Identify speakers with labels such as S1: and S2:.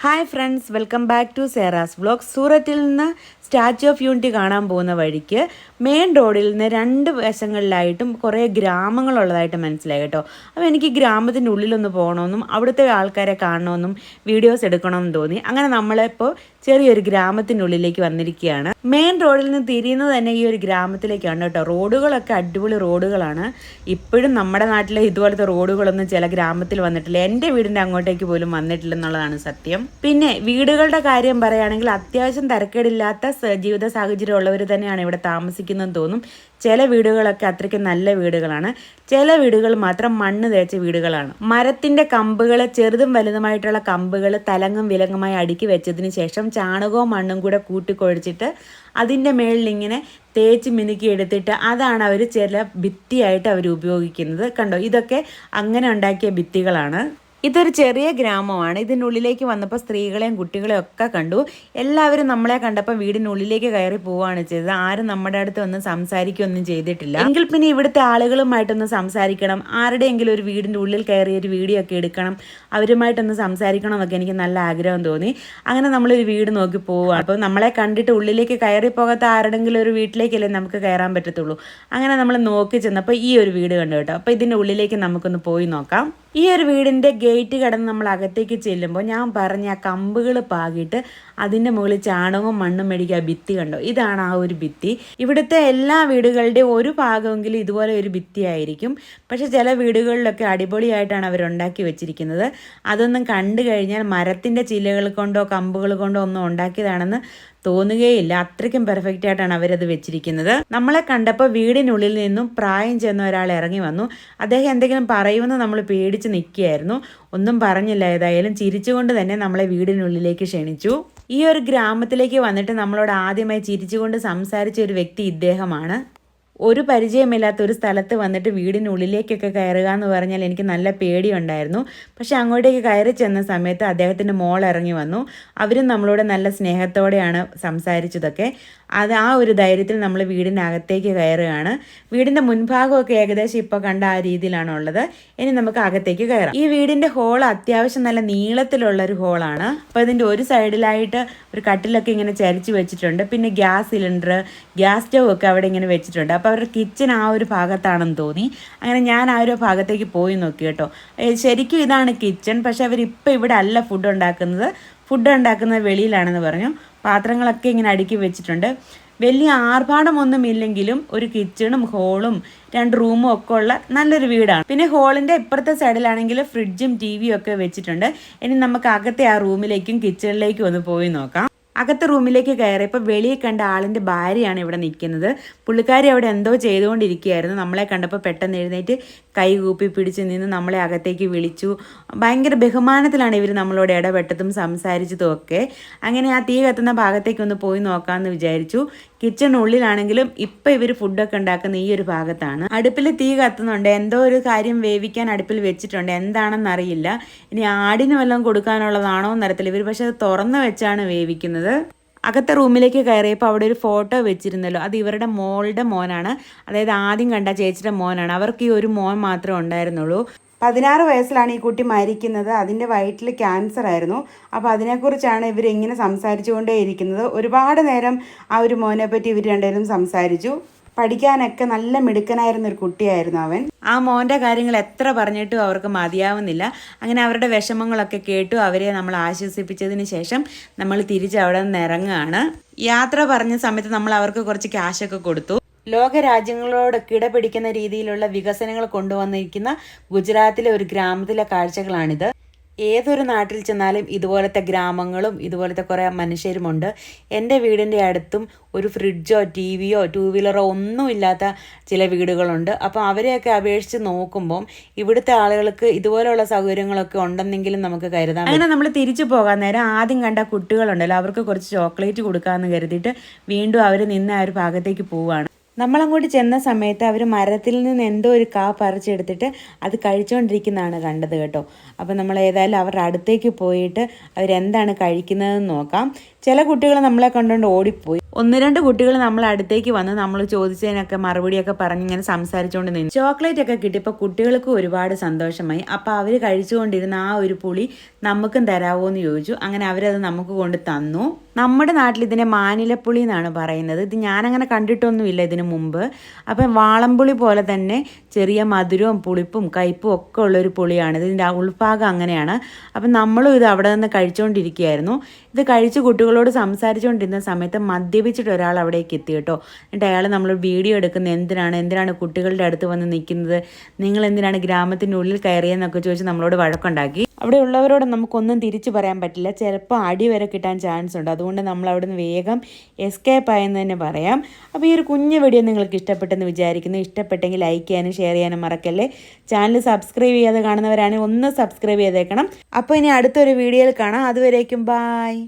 S1: Hi friends, welcome back to Sera's vlog. സൂറത്തിൽ നിന്ന് statue of unity കാണാൻ പോകുന്ന വഴിക്ക് മെയിൻ റോഡിൽ നിന്ന് രണ്ട് വശങ്ങളിലായിട്ടും കുറേ ഗ്രാമങ്ങളുള്ളതായിട്ട് മനസ്സിലായി കേട്ടോ. അപ്പോൾ എനിക്ക് ഗ്രാമത്തിൻ്റെ ഉള്ളിലൊന്ന് പോകണമെന്നും അവിടുത്തെ ആൾക്കാരെ കാണണമെന്നും വീഡിയോസ് എടുക്കണമെന്നും തോന്നി. അങ്ങനെ നമ്മളിപ്പോൾ ചെറിയൊരു ഗ്രാമത്തിൻ്റെ ഉള്ളിലേക്ക് വന്നിരിക്കുകയാണ്. മെയിൻ റോഡിൽ നിന്ന് തിരിയുന്നത് തന്നെ ഈ ഒരു ഗ്രാമത്തിലേക്കാണ് കേട്ടോ. റോഡുകളൊക്കെ അടിപൊളി റോഡുകളാണ്. ഇപ്പോഴും നമ്മുടെ നാട്ടിലെ ഇതുപോലത്തെ റോഡുകളൊന്നും ചില ഗ്രാമത്തിൽ വന്നിട്ടില്ല. എൻ്റെ വീടിൻ്റെ അങ്ങോട്ടേക്ക് പോലും വന്നിട്ടില്ലെന്നുള്ളതാണ് സത്യം. പിന്നെ വീടുകളുടെ കാര്യം പറയുകയാണെങ്കിൽ അത്യാവശ്യം തരക്കേടില്ലാത്ത ജീവിത സാഹചര്യം ഉള്ളവർ തന്നെയാണ് ഇവിടെ താമസിക്കുന്നതെന്ന് തോന്നും. ചില വീടുകളൊക്കെ അത്രയ്ക്ക് നല്ല വീടുകളാണ്, ചില വീടുകൾ മാത്രം മണ്ണ് തേച്ച വീടുകളാണ്. മരത്തിന്റെ കമ്പുകൾ, ചെറുതും വലുതുമായിട്ടുള്ള കമ്പുകൾ തലങ്ങും വിലങ്ങുമായി അടുക്കി വെച്ചതിന് ശേഷം ചാണകവും മണ്ണും കൂടെ കൂട്ടിക്കൊഴിച്ചിട്ട് അതിൻ്റെ മേളിൽ ഇങ്ങനെ തേച്ച് മിനുക്കി എടുത്തിട്ട് അതാണ് അവർ ചില ഭിത്തിയായിട്ട് അവർ ഉപയോഗിക്കുന്നത്. കണ്ടോ, ഇതൊക്കെ അങ്ങനെ ഉണ്ടാക്കിയ ഭിത്തികളാണ്. ഇതൊരു ചെറിയ ഗ്രാമമാണ്. ഇതിനുള്ളിലേക്ക് വന്നപ്പോൾ സ്ത്രീകളെയും കുട്ടികളെയും ഒക്കെ കണ്ടു. എല്ലാവരും നമ്മളെ കണ്ടപ്പോൾ വീടിനുള്ളിലേക്ക് കയറി പോവുകയാണ് ചെയ്തത്. ആരും നമ്മുടെ അടുത്ത് ഒന്നും സംസാരിക്കുകയൊന്നും ചെയ്തിട്ടില്ല. എങ്കിൽ പിന്നെ ഇവിടുത്തെ ആളുകളുമായിട്ടൊന്ന് സംസാരിക്കണം, ആരുടെയെങ്കിലും ഒരു വീടിൻ്റെ ഉള്ളിൽ കയറി ഒരു വീഡിയോ ഒക്കെ എടുക്കണം, അവരുമായിട്ടൊന്ന് സംസാരിക്കണം എന്നൊക്കെ എനിക്ക് നല്ല ആഗ്രഹം തോന്നി. അങ്ങനെ നമ്മളൊരു വീട് നോക്കി പോവുകയാണ്. അപ്പോൾ നമ്മളെ കണ്ടിട്ട് ഉള്ളിലേക്ക് കയറി പോകാത്ത ആരുടെങ്കിലും ഒരു വീട്ടിലേക്കല്ലേ നമുക്ക് കയറാൻ പറ്റത്തുള്ളൂ. അങ്ങനെ നമ്മൾ നോക്കി ചെന്നപ്പോൾ ഈ ഒരു വീട് കണ്ടു കേട്ടോ. അപ്പോൾ ഇതിൻ്റെ ഉള്ളിലേക്ക് നമുക്കൊന്ന് പോയി നോക്കാം. ഈ ഒരു വീടിൻ്റെ ഗേറ്റ് കടന്ന് നമ്മൾ അകത്തേക്ക് ചെല്ലുമ്പോൾ ഞാൻ പറഞ്ഞ ആ കമ്പുകൾ പാകിയിട്ട് അതിൻ്റെ മുകളിൽ ചാണകവും മണ്ണും മേടിക്കുക ഭിത്തി കണ്ടോ, ഇതാണ് ആ ഒരു ഭിത്തി. ഇവിടുത്തെ എല്ലാ വീടുകളുടെയും ഒരു ഭാഗമെങ്കിലും ഇതുപോലെ ഒരു ഭിത്തി ആയിരിക്കും. പക്ഷേ ചില വീടുകളിലൊക്കെ അടിപൊളിയായിട്ടാണ് അവരുണ്ടാക്കി വെച്ചിരിക്കുന്നത്. അതൊന്നും കണ്ടു കഴിഞ്ഞാൽ മരത്തിൻ്റെ ചില്ലകൾ കൊണ്ടോ കമ്പുകൾ കൊണ്ടോ ഒന്നും ഉണ്ടാക്കിയതാണെന്ന് തോന്നുകയില്ല. അത്രയ്ക്കും പെർഫെക്റ്റ് ആയിട്ടാണ് അവരത് വെച്ചിരിക്കുന്നത്. നമ്മളെ കണ്ടപ്പോൾ വീടിനുള്ളിൽ നിന്നും പ്രായം ചെന്ന ഒരാൾ ഇറങ്ങി വന്നു. അദ്ദേഹം എന്തെങ്കിലും പറയുമെന്ന് നമ്മൾ പേടിച്ച് നിൽക്കുകയായിരുന്നു. ഒന്നും പറഞ്ഞില്ല. ഏതായാലും ചിരിച്ചുകൊണ്ട് തന്നെ നമ്മളെ വീടിനുള്ളിലേക്ക് ക്ഷണിച്ചു. ഈ ഒരു ഗ്രാമത്തിലേക്ക് വന്നിട്ട് നമ്മളോട് ആദ്യമായി ചിരിച്ചുകൊണ്ട് സംസാരിച്ച ഒരു വ്യക്തി ഇദ്ദേഹമാണ്. ഒരു പരിചയമില്ലാത്ത ഒരു സ്ഥലത്ത് വന്നിട്ട് വീടിനുള്ളിലേക്കൊക്കെ കയറുക എന്ന് പറഞ്ഞാൽ എനിക്ക് നല്ല പേടിയുണ്ടായിരുന്നു. പക്ഷെ അങ്ങോട്ടേക്ക് കയറി ചെന്ന സമയത്ത് അദ്ദേഹത്തിൻ്റെ മോൾ ഇറങ്ങി വന്നു. അവരും നമ്മളോട് നല്ല സ്നേഹത്തോടെയാണ് സംസാരിച്ചതൊക്കെ. ആ ഒരു ധൈര്യത്തിൽ നമ്മൾ വീടിൻ്റെ അകത്തേക്ക് കയറുകയാണ്. വീടിൻ്റെ മുൻഭാഗമൊക്കെ ഏകദേശം ഇപ്പോൾ കണ്ട ആ രീതിയിലാണ് ഉള്ളത്. ഇനി നമുക്ക് അകത്തേക്ക് കയറാം. ഈ വീടിൻ്റെ ഹോൾ അത്യാവശ്യം നല്ല നീളത്തിലുള്ളൊരു ഹോളാണ്. അപ്പോൾ ഇതിൻ്റെ ഒരു സൈഡിലായിട്ട് ഒരു കട്ടിലൊക്കെ ഇങ്ങനെ ചരിച്ച് വെച്ചിട്ടുണ്ട്. പിന്നെ ഗ്യാസ് സിലിണ്ടർ, ഗ്യാസ് സ്റ്റവ് ഒക്കെ അവിടെ ഇങ്ങനെ വെച്ചിട്ടുണ്ട്. അപ്പോൾ അവരുടെ കിച്ചൺ ആ ഒരു ഭാഗത്താണെന്ന് തോന്നി. അങ്ങനെ ഞാൻ ആ ഒരു ഭാഗത്തേക്ക് പോയി നോക്കി കേട്ടോ. ശരിക്കും ഇതാണ് കിച്ചൺ. പക്ഷെ അവരിപ്പോൾ ഇവിടെ അല്ല ഫുഡ് ഉണ്ടാക്കുന്നത് വെളിയിലാണെന്ന് പറഞ്ഞു. പാത്രങ്ങളൊക്കെ ഇങ്ങനെ അടുക്കി വെച്ചിട്ടുണ്ട്. വലിയ ആർഭാടമൊന്നുമില്ലെങ്കിലും ഒരു കിച്ചണും ഹോളും 2 റൂമും ഒക്കെ ഉള്ള നല്ലൊരു വീടാണ്. പിന്നെ ഹോളിൻ്റെ ഇപ്പുറത്തെ സൈഡിലാണെങ്കിൽ ഫ്രിഡ്ജും TV ഒക്കെ വെച്ചിട്ടുണ്ട്. ഇനി നമുക്ക് അകത്തെ ആ റൂമിലേക്കും കിച്ചണിലേക്കും ഒന്ന് പോയി നോക്കാം. അകത്തെ റൂമിലേക്ക് കയറിയപ്പോൾ വെളിയിൽ കണ്ട ആളിൻ്റെ ഭാര്യയാണ് ഇവിടെ നിൽക്കുന്നത്. പുള്ളിക്കാരി അവിടെ എന്തോ ചെയ്തുകൊണ്ടിരിക്കുകയായിരുന്നു. നമ്മളെ കണ്ടപ്പോൾ പെട്ടെന്ന് എഴുന്നേറ്റ് കൈ കൂപ്പി പിടിച്ച് നിന്ന് നമ്മളെ അകത്തേക്ക് വിളിച്ചു. ഭയങ്കര ബഹുമാനത്തിലാണ് ഇവർ നമ്മളോട് ഇടപെട്ടതും സംസാരിച്ചതും ഒക്കെ. അങ്ങനെ ആ തീ കത്തുന്ന ഭാഗത്തേക്കൊന്ന് പോയി നോക്കാമെന്ന് വിചാരിച്ചു. കിച്ചണിനുള്ളിലാണെങ്കിലും ഇപ്പം ഇവർ ഫുഡൊക്കെ ഉണ്ടാക്കുന്ന ഈ ഒരു ഭാഗത്താണ്. അടുപ്പിൽ തീ കത്തുന്നുണ്ട്. എന്തോ ഒരു കാര്യം വേവിക്കാൻ അടുപ്പിൽ വെച്ചിട്ടുണ്ട്. എന്താണെന്ന് അറിയില്ല. ഇനി ആടിന് വല്ലതും കൊടുക്കാനുള്ളതാണോ എന്നറിയത്തില്ല. ഇവർ പക്ഷെ അത് തുറന്ന് വെച്ചാണ് വേവിക്കുന്നത്. അകത്തെ റൂമിലേക്ക് കയറിയപ്പോൾ അവിടെ ഒരു ഫോട്ടോ വെച്ചിരുന്നല്ലോ. അത് ഇവരുടെ മോളുടെ മോനാണ്. അതായത് ആദ്യം കണ്ട ചേച്ചിയുടെ മോനാണ്. അവർക്ക് ഈ ഒരു മോൻ മാത്രമേ ഉണ്ടായിരുന്നുള്ളൂ. 16 വയസ്സിലാണ് ഈ കുട്ടി മരിക്കുന്നത്. അതിൻ്റെ വയറ്റിൽ ക്യാൻസർ ആയിരുന്നു. അപ്പോൾ അതിനെക്കുറിച്ചാണ് ഇവരിങ്ങനെ സംസാരിച്ചുകൊണ്ടേ ഇരിക്കുന്നത്. ഒരുപാട് നേരം ആ ഒരു മോനെ പറ്റി ഇവർ രണ്ടുപേരും സംസാരിച്ചു. പഠിക്കാനൊക്കെ നല്ല മിടുക്കനായിരുന്ന ഒരു കുട്ടിയായിരുന്നു അവൻ. ആ മോൻ്റെ കാര്യങ്ങൾ എത്ര പറഞ്ഞിട്ടും അവർക്ക് മതിയാവുന്നില്ല. അങ്ങനെ അവരുടെ വിഷമങ്ങളൊക്കെ കേട്ടു അവരെ നമ്മൾ ആശ്വസിപ്പിച്ചതിന് ശേഷം നമ്മൾ തിരിച്ച് അവിടെ നിന്ന് ഇറങ്ങുകയാണ്. യാത്ര പറഞ്ഞ സമയത്ത് നമ്മൾ അവർക്ക് കുറച്ച് ക്യാഷൊക്കെ കൊടുത്തു. ലോകരാജ്യങ്ങളോട് കിടപിടിക്കുന്ന രീതിയിലുള്ള വികസനങ്ങൾ കൊണ്ടുവന്നിരിക്കുന്ന ഗുജറാത്തിലെ ഒരു ഗ്രാമത്തിലെ കാഴ്ചകളാണിത്. ഏതൊരു നാട്ടിൽ ചെന്നാലും ഇതുപോലത്തെ ഗ്രാമങ്ങളും ഇതുപോലത്തെ കുറേ മനുഷ്യരുമുണ്ട്. എൻ്റെ വീടിൻ്റെ അടുത്തും ഒരു ഫ്രിഡ്ജോ TVയോ 2 വീലറോ ഒന്നും ഇല്ലാത്ത ചില വീടുകളുണ്ട്. അപ്പോൾ അവരെയൊക്കെ അപേക്ഷിച്ച് നോക്കുമ്പം ഇവിടുത്തെ ആളുകൾക്ക് ഇതുപോലെയുള്ള സൗകര്യങ്ങളൊക്കെ ഉണ്ടെന്നെങ്കിലും നമുക്ക് കരുതാം. അങ്ങനെ നമ്മൾ തിരിച്ചു പോകാൻ നേരം ആദ്യം കണ്ട കുട്ടികളുണ്ടല്ലോ, അവർക്ക് കുറച്ച് ചോക്ലേറ്റ് കൊടുക്കാമെന്ന് കരുതിയിട്ട് വീണ്ടും അവർ നിന്ന് ആ ഒരു ഭാഗത്തേക്ക് പോവുകയാണ്. നമ്മളങ്ങോട്ട് ചെന്ന സമയത്ത് അവർ മരത്തിൽ നിന്ന് എന്തോ ഒരു കാ പറിച്ചെടുത്തിട്ട് അത് കഴിച്ചുകൊണ്ടിരിക്കുന്നതാണ് കണ്ടത് കേട്ടോ. അപ്പോൾ നമ്മൾ ഏതായാലും അവരുടെ അടുത്തേക്ക് പോയിട്ട് അവരെന്താണ് കഴിക്കുന്നതെന്ന് നോക്കാം. ചില കുട്ടികൾ നമ്മളെ കണ്ടുകൊണ്ട് ഓടിപ്പോയി. ഒന്ന് രണ്ട് കുട്ടികൾ നമ്മളെ അടുത്തേക്ക് വന്ന് നമ്മൾ ചോദിച്ചതിനൊക്കെ മറുപടിയൊക്കെ പറഞ്ഞ് ഇങ്ങനെ സംസാരിച്ചുകൊണ്ട് നിന്നു. ചോക്ലേറ്റ് ഒക്കെ കിട്ടിയപ്പോൾ കുട്ടികൾക്കും ഒരുപാട് സന്തോഷമായി. അപ്പോൾ അവർ കഴിച്ചുകൊണ്ടിരുന്ന ആ ഒരു പുളി നമുക്കും തരാമോ എന്ന് ചോദിച്ചു. അങ്ങനെ അവരത് നമുക്ക് കൊണ്ട് തന്നു. നമ്മുടെ നാട്ടിൽ ഇതിനെ മാനിലപ്പുളി എന്നാണ് പറയുന്നത്. ഇത് ഞാനങ്ങനെ കണ്ടിട്ടൊന്നുമില്ല ഇതിനു മുമ്പ്. അപ്പം വാളംപുളി പോലെ തന്നെ ചെറിയ മധുരവും പുളിപ്പും കയ്പും ഒക്കെ ഉള്ളൊരു പുളിയാണ്. ഇതിൻ്റെ ഉൾഭാഗം അങ്ങനെയാണ്. അപ്പം നമ്മളും ഇത് അവിടെ നിന്ന് കഴിച്ചുകൊണ്ടിരിക്കുകയായിരുന്നു. ഇത് കഴിച്ച് കുട്ടികളോട് സംസാരിച്ചുകൊണ്ടിരുന്ന സമയത്ത് മദ്യപിച്ചിട്ട് ഒരാൾ അവിടേക്ക് എത്തി കേട്ടോ. എന്നിട്ട് അയാൾ നമ്മൾ വീഡിയോ എടുക്കുന്നത് എന്തിനാണ് കുട്ടികളുടെ അടുത്ത് വന്ന് നിൽക്കുന്നത്, നിങ്ങൾ എന്തിനാണ് ഗ്രാമത്തിൻ്റെ ഉള്ളിൽ കയറിയെന്നൊക്കെ ചോദിച്ച് നമ്മളോട് വഴക്കുണ്ടാക്കി. അവിടെ ഉള്ളവരോട് നമുക്കൊന്നും തിരിച്ചു പറയാൻ പറ്റില്ല. ചിലപ്പോൾ അടി വരെ കിട്ടാൻ ചാൻസ് ഉണ്ട്. അതുകൊണ്ട് നമ്മൾ അവിടെ നിന്ന് വേഗം എസ്കേപ്പ് ആയെന്ന് തന്നെ പറയാം. അപ്പോൾ ഈ ഒരു കുഞ്ഞു വീഡിയോ നിങ്ങൾക്ക് ഇഷ്ടപ്പെട്ടെന്ന് വിചാരിക്കുന്നു. ഇഷ്ടപ്പെട്ടെങ്കിൽ ലൈക്ക് ചെയ്യാനും ഷെയർ ചെയ്യാനും മറക്കല്ലേ. ചാനൽ സബ്സ്ക്രൈബ് ചെയ്യാതെ കാണുന്നവരാണെങ്കിൽ ഒന്ന് സബ്സ്ക്രൈബ് ചെയ്തേക്കണം. അപ്പോൾ ഇനി അടുത്തൊരു വീഡിയോയിൽ കാണാം. അതുവരേക്കും ബായ്.